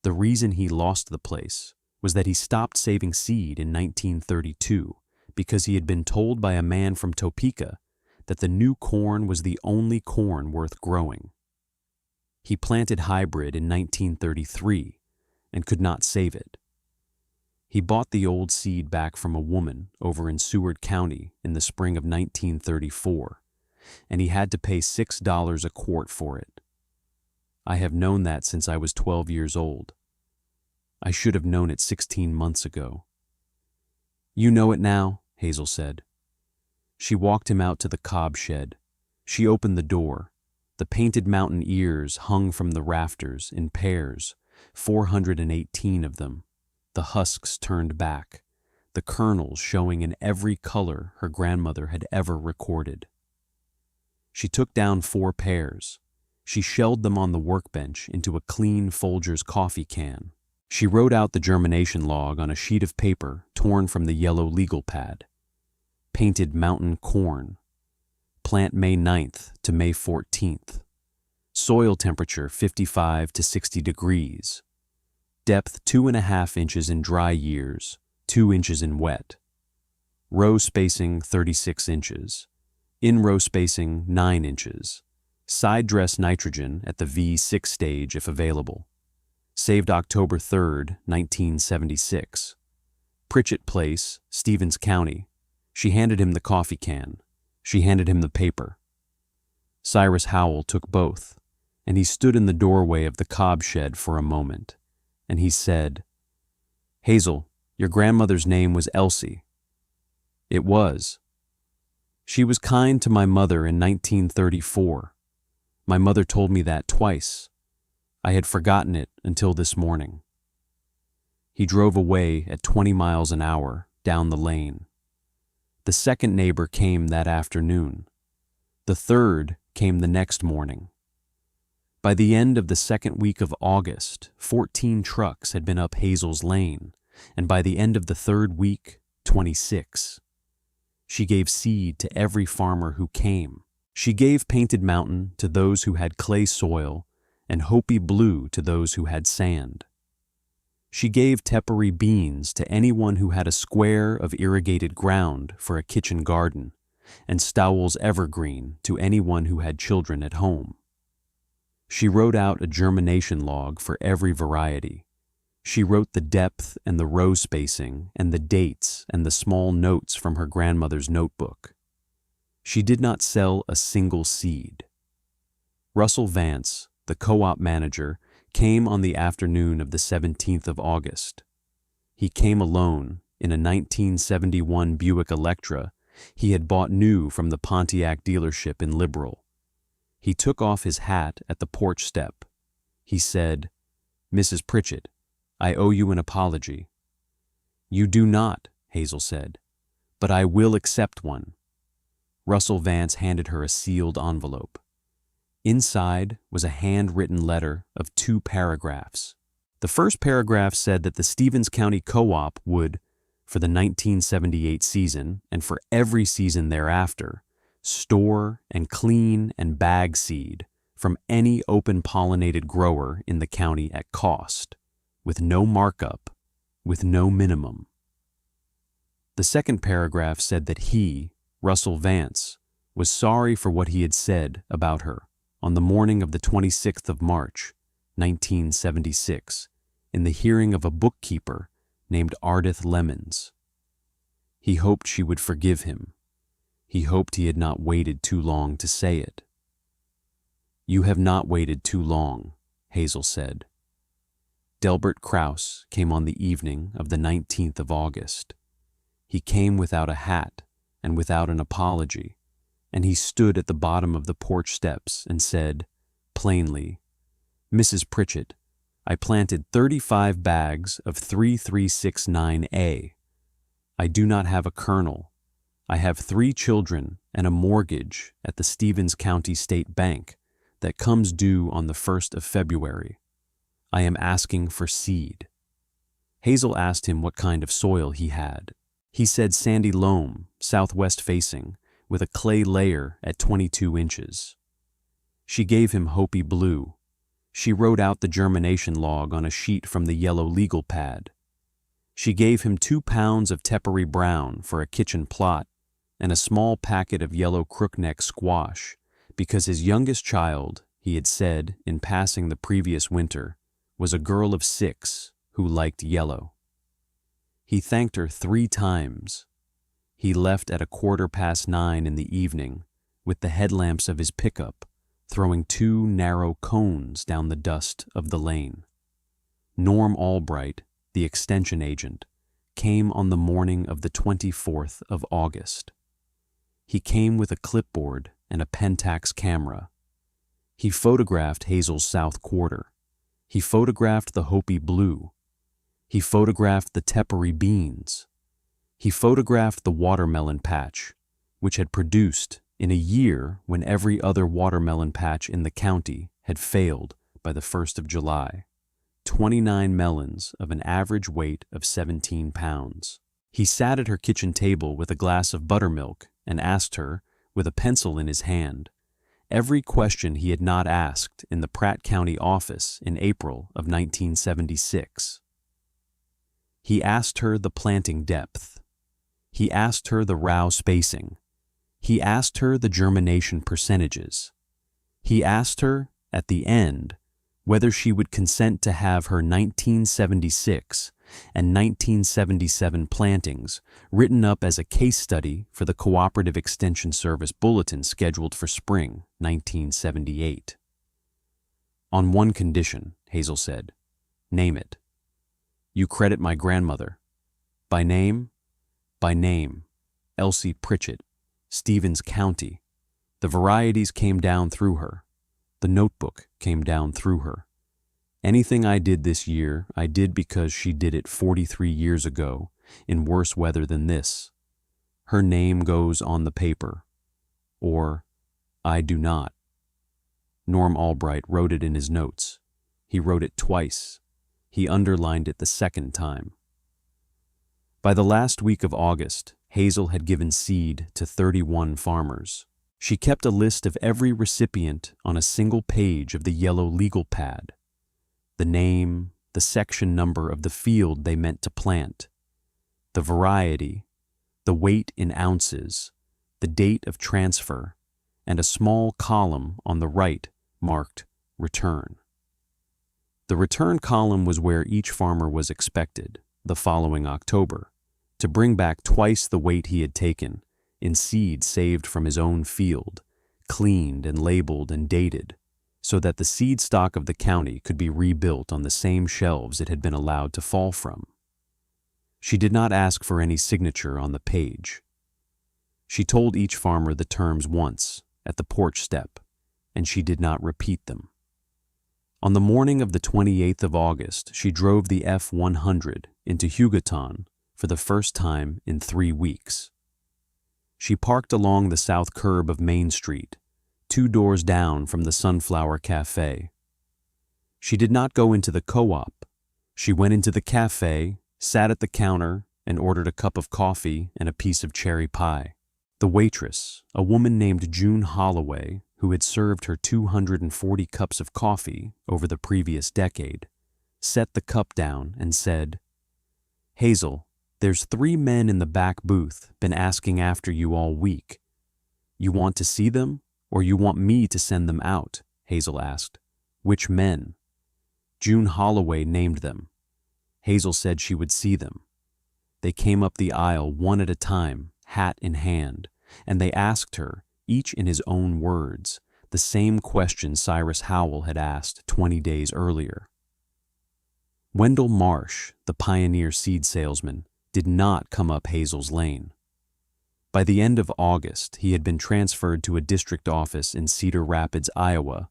The reason he lost the place was that he stopped saving seed in 1932 because he had been told by a man from Topeka that the new corn was the only corn worth growing. He planted hybrid in 1933 and could not save it. He bought the old seed back from a woman over in Seward County in the spring of 1934, and he had to pay $6 a quart for it. I have known that since I was 12 years old. I should have known it 16 months ago." "You know it now," Hazel said. She walked him out to the cob shed. She opened the door. The painted mountain ears hung from the rafters in pairs, 418 of them. The husks turned back, the kernels showing in every color her grandmother had ever recorded. She took down 4 pairs. She shelled them on the workbench into a clean Folgers coffee can. She wrote out the germination log on a sheet of paper torn from the yellow legal pad. Painted mountain corn. Plant May 9th to May 14th. Soil temperature 55 to 60 degrees. Depth 2.5 inches in dry years, 2 inches in wet. Row spacing 36 inches. In-row spacing 9 inches. Side dress nitrogen at the V6 stage if available. Saved October 3rd, 1976. Pritchett Place, Stevens County. She handed him the coffee can. She handed him the paper. Cyrus Howell took both, and he stood in the doorway of the cob shed for a moment. And he said, "Hazel, your grandmother's name was Elsie." "It was. She was kind to my mother in 1934. My mother told me that twice. I had forgotten it until this morning." He drove away at 20 miles an hour down the lane. The second neighbor came that afternoon. The third came the next morning. By the end of the second week of August, 14 trucks had been up Hazel's lane, and by the end of the third week, 26. She gave seed to every farmer who came. She gave Painted Mountain to those who had clay soil and Hopi Blue to those who had sand. She gave Tepary beans to anyone who had a square of irrigated ground for a kitchen garden, and Stowell's Evergreen to anyone who had children at home. She wrote out a germination log for every variety. She wrote the depth and the row spacing and the dates and the small notes from her grandmother's notebook. She did not sell a single seed. Russell Vance, the co-op manager, came on the afternoon of the 17th of August. He came alone in a 1971 Buick Electra he had bought new from the Pontiac dealership in Liberal. He took off his hat at the porch step. He said, "Mrs. Pritchett, I owe you an apology." "You do not," Hazel said, "but I will accept one." Russell Vance handed her a sealed envelope. Inside was a handwritten letter of 2 paragraphs. The first paragraph said that the Stevens County Co-op would, for the 1978 season and for every season thereafter, store and clean and bag seed from any open pollinated grower in the county at cost, with no markup, with no minimum. The second paragraph said that he, Russell Vance, was sorry for what he had said about her on the morning of the 26th of March, 1976, in the hearing of a bookkeeper named Ardith Lemons. He hoped she would forgive him. He hoped he had not waited too long to say it. "You have not waited too long," Hazel said. Delbert Krause came on the evening of the 19th of August. He came without a hat and without an apology, and he stood at the bottom of the porch steps and said, plainly, "Mrs. Pritchett, I planted 35 bags of 3369A. I do not have a kernel. I have 3 children and a mortgage at the Stevens County State Bank that comes due on the 1st of February. I am asking for seed." Hazel asked him what kind of soil he had. He said sandy loam, southwest facing, with a clay layer at 22 inches. She gave him Hopi Blue. She wrote out the germination log on a sheet from the yellow legal pad. She gave him 2 pounds of Tepary Brown for a kitchen plot and a small packet of yellow crookneck squash because his youngest child, he had said in passing the previous winter, was a girl of 6 who liked yellow. He thanked her 3 times. He left at 9:15 in the evening with the headlamps of his pickup throwing 2 narrow cones down the dust of the lane. Norm Albright, the extension agent, came on the morning of the 24th of August. He came with a clipboard and a Pentax camera. He photographed Hazel's South Quarter. He photographed the Hopi Blue. He photographed the Tepary beans. He photographed the watermelon patch, which had produced in a year when every other watermelon patch in the county had failed by the 1st of July, 29 melons of an average weight of 17 pounds. He sat at her kitchen table with a glass of buttermilk and asked her, with a pencil in his hand, every question he had not asked in the Pratt County office in April of 1976. He asked her the planting depth. He asked her the row spacing. He asked her the germination percentages. He asked her, at the end, whether she would consent to have her 1976 and 1977 plantings written up as a case study for the Cooperative Extension Service Bulletin scheduled for spring 1978. "On one condition," Hazel said. "Name it." "You credit my grandmother." "By name?" "By name. Elsie Pritchett, Stevens County. The varieties came down through her. The notebook came down through her. Anything I did this year, I did because she did it 43 years ago, in worse weather than this. "Her name goes on the paper," or "I do not." Norm Albright wrote it in his notes. He wrote it twice. He underlined it the second time. By the last week of August, Hazel had given seed to 31 farmers. She kept a list of every recipient on a single page of the yellow legal pad. The name, the section number of the field they meant to plant, the variety, the weight in ounces, the date of transfer, and a small column on the right marked return. The return column was where each farmer was expected, the following October, to bring back twice the weight he had taken in seed saved from his own field, cleaned and labeled and dated, so that the seed stock of the county could be rebuilt on the same shelves it had been allowed to fall from. She did not ask for any signature on the page. She told each farmer the terms once, at the porch step, and she did not repeat them. On the morning of the 28th of August, she drove the F-100 into Hugoton for the first time in 3 weeks. She parked along the south curb of Main Street, 2 doors down from the Sunflower Cafe. She did not go into the co-op. She went into the cafe, sat at the counter, and ordered a cup of coffee and a piece of cherry pie. The waitress, a woman named June Holloway, who had served her 240 cups of coffee over the previous decade, set the cup down and said, "Hazel, there's 3 men in the back booth been asking after you all week. You want to see them, or you want me to send them out?" Hazel asked. "Which men?" June Holloway named them. Hazel said she would see them. They came up the aisle one at a time, hat in hand, and they asked her, each in his own words, the same question Cyrus Howell had asked 20 days earlier. Wendell Marsh, the pioneer seed salesman, did not come up Hazel's lane. By the end of August, he had been transferred to a district office in Cedar Rapids, Iowa,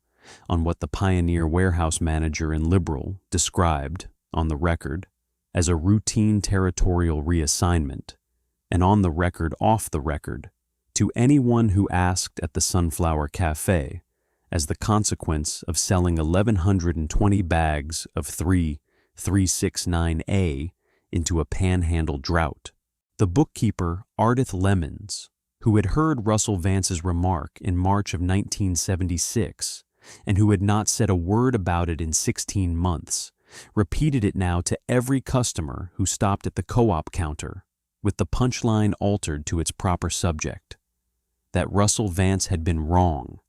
on what the pioneer warehouse manager and Liberal described, on the record, as a routine territorial reassignment, and on the record, off the record, to anyone who asked at the Sunflower Cafe, as the consequence of selling 1,120 bags of 369A into a panhandle drought. The bookkeeper, Ardith Lemons, who had heard Russell Vance's remark in March of 1976 and who had not said a word about it in 16 months, repeated it now to every customer who stopped at the co-op counter, with the punchline altered to its proper subject, that Russell Vance had been wrong,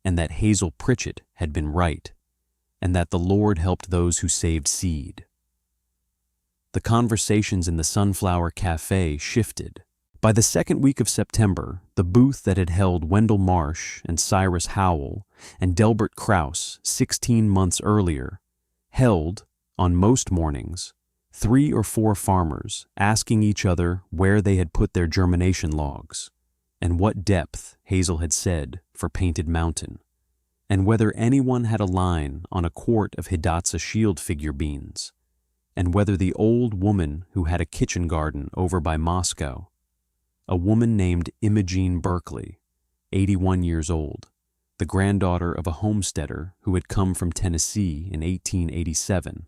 and that Hazel Pritchett had been right, and that the Lord helped those who saved seed. The conversations in the Sunflower Cafe shifted. By the second week of September, the booth that had held Wendell Marsh and Cyrus Howell and Delbert Krause 16 months earlier held, on most mornings, 3 or 4 farmers asking each other where they had put their germination logs, and what depth Hazel had said for Painted Mountain, and whether anyone had a line on a quart of Hidatsa Shield figure beans, and whether the old woman who had a kitchen garden over by Moscow, a woman named Imogene Berkeley, 81 years old, the granddaughter of a homesteader who had come from Tennessee in 1887,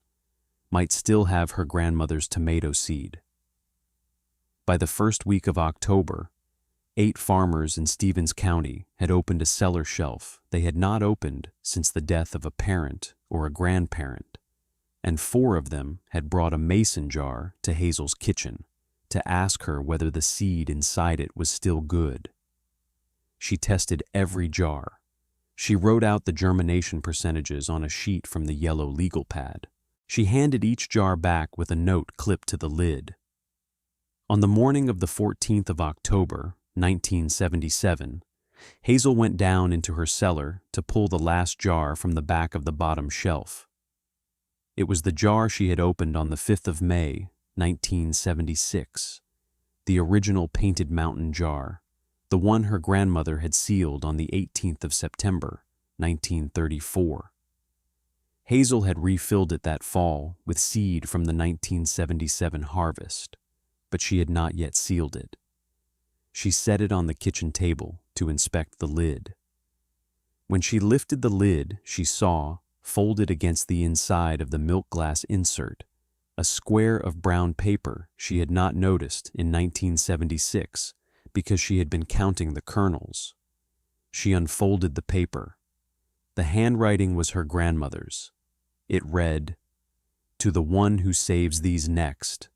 might still have her grandmother's tomato seed. By the first week of October, 8 farmers in Stevens County had opened a cellar shelf they had not opened since the death of a parent or a grandparent, and 4 of them had brought a mason jar to Hazel's kitchen to ask her whether the seed inside it was still good. She tested every jar. She wrote out the germination percentages on a sheet from the yellow legal pad. She handed each jar back with a note clipped to the lid. On the morning of the 14th of October, 1977, Hazel went down into her cellar to pull the last jar from the back of the bottom shelf. It was the jar she had opened on the 5th of May, 1976, the original Painted Mountain jar, the one her grandmother had sealed on the 18th of September, 1934. Hazel had refilled it that fall with seed from the 1977 harvest, but she had not yet sealed it. She set it on the kitchen table to inspect the lid. When she lifted the lid, she saw, folded against the inside of the milk glass insert, a square of brown paper she had not noticed in 1976 because she had been counting the kernels. She unfolded the paper. The handwriting was her grandmother's. It read, "To the one who saves these next.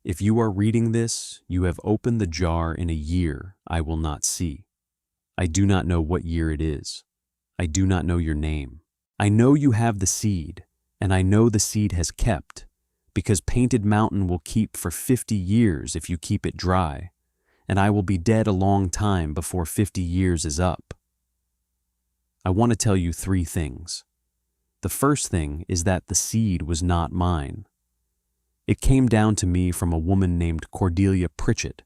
If you are reading this, you have opened the jar in a year I will not see. I do not know what year it is. I do not know your name. I know you have the seed, and I know the seed has kept, because Painted Mountain will keep for 50 years if you keep it dry, and I will be dead a long time before 50 years is up. I want to tell you 3 things. The first thing is that the seed was not mine. It came down to me from a woman named Cordelia Pritchett,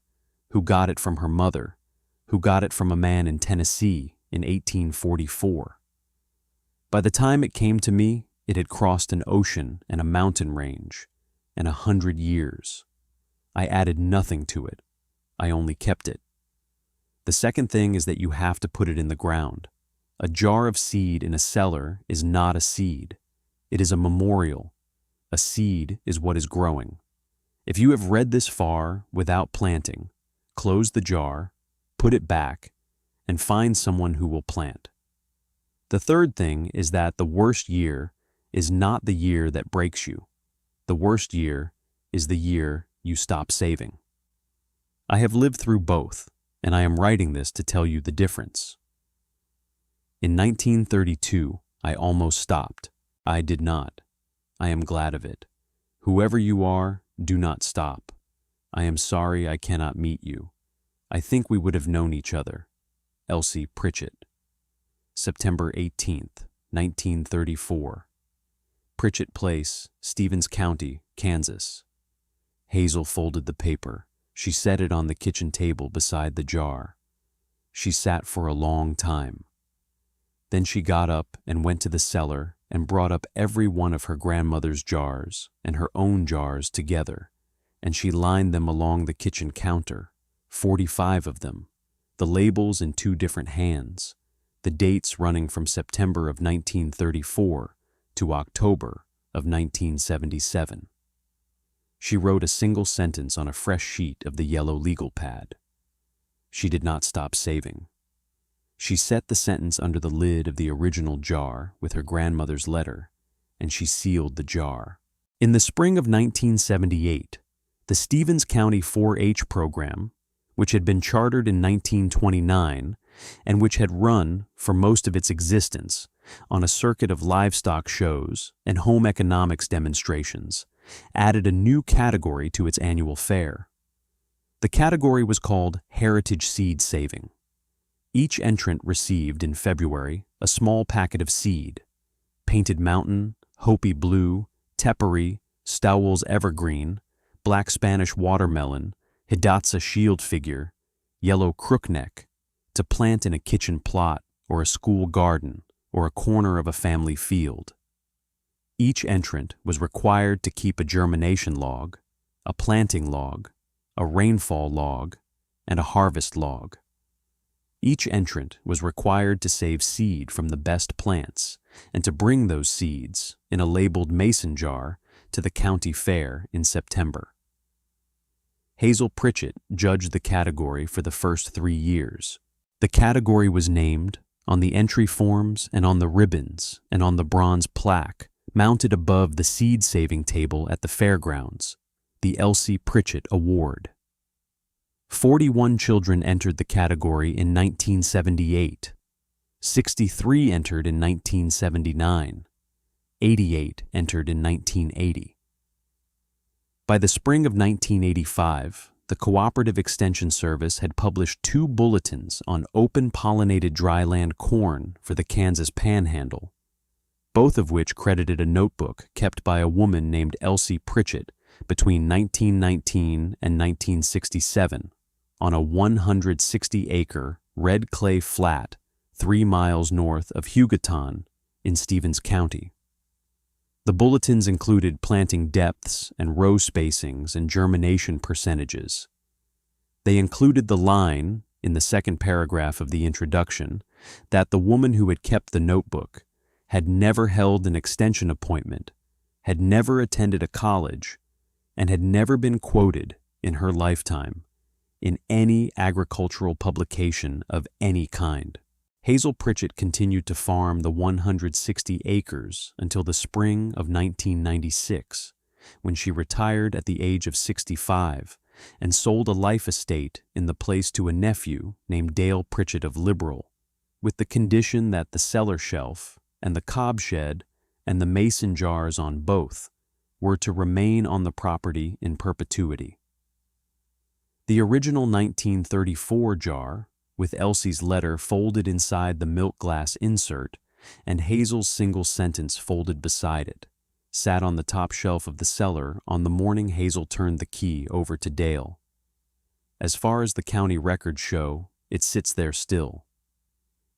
who got it from her mother, who got it from a man in Tennessee in 1844. By the time it came to me, it had crossed an ocean and a mountain range, and 100 years. I added nothing to it. I only kept it. The second thing is that you have to put it in the ground. A jar of seed in a cellar is not a seed. It is a memorial. A seed is what is growing. If you have read this far without planting, close the jar, put it back, and find someone who will plant. The third thing is that the worst year is not the year that breaks you. The worst year is the year you stop saving. I have lived through both, and I am writing this to tell you the difference. In 1932, I almost stopped. I did not. I am glad of it. Whoever you are, do not stop. I am sorry I cannot meet you. I think we would have known each other. Elsie Pritchett. September 18th, 1934. Pritchett Place, Stevens County, Kansas. Hazel folded the paper. She set it on the kitchen table beside the jar. She sat for a long time. Then she got up and went to the cellar and brought up every one of her grandmother's jars and her own jars together, and she lined them along the kitchen counter, 45 of them, the labels in 2 different hands, the dates running from September of 1934 to October of 1977. She wrote a single sentence on a fresh sheet of the yellow legal pad. She did not stop saving. She set the sentence under the lid of the original jar with her grandmother's letter, and she sealed the jar. In the spring of 1978, the Stevens County 4-H program, which had been chartered in 1929 and which had run for most of its existence on a circuit of livestock shows and home economics demonstrations, added a new category to its annual fair. The category was called Heritage Seed Saving. Each entrant received in February a small packet of seed: Painted Mountain, Hopi Blue, Tepary, Stowell's Evergreen, Black Spanish Watermelon, Hidatsa Shield Figure, Yellow Crookneck, to plant in a kitchen plot or a school garden or a corner of a family field. Each entrant was required to keep a germination log, a planting log, a rainfall log, and a harvest log. Each entrant was required to save seed from the best plants and to bring those seeds in a labeled mason jar to the county fair in September. Hazel Pritchett judged the category for the first 3 years. The category was named on the entry forms and on the ribbons and on the bronze plaque mounted above the seed-saving table at the fairgrounds, the Elsie Pritchett Award. 41 children entered the category in 1978, 63 entered in 1979, 88 entered in 1980. By the spring of 1985, the Cooperative Extension Service had published 2 bulletins on open pollinated dryland corn for the Kansas Panhandle, both of which credited a notebook kept by a woman named Elsie Pritchett between 1919 and 1967 on a 160-acre red clay flat 3 miles north of Hugoton in Stevens County. The bulletins included planting depths and row spacings and germination percentages. They included the line, in the second paragraph of the introduction, that the woman who had kept the notebook had never held an extension appointment, had never attended a college, and had never been quoted in her lifetime in any agricultural publication of any kind. Hazel Pritchett continued to farm the 160 acres until the spring of 1996, when she retired at the age of 65 and sold a life estate in the place to a nephew named Dale Pritchett of Liberal, with the condition that the cellar shelf and the cob shed and the mason jars on both were to remain on the property in perpetuity. The original 1934 jar, with Elsie's letter folded inside the milk glass insert and Hazel's single sentence folded beside it, sat on the top shelf of the cellar on the morning Hazel turned the key over to Dale. As far as the county records show, it sits there still.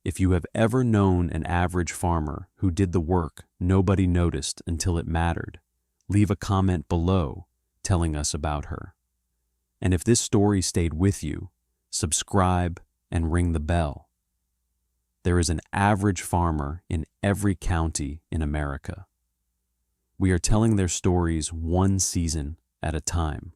If you have ever known an average farmer who did the work nobody noticed until it mattered, leave a comment below telling us about her. And if this story stayed with you, subscribe and ring the bell. There is an average farmer in every county in America. We are telling their stories one season at a time.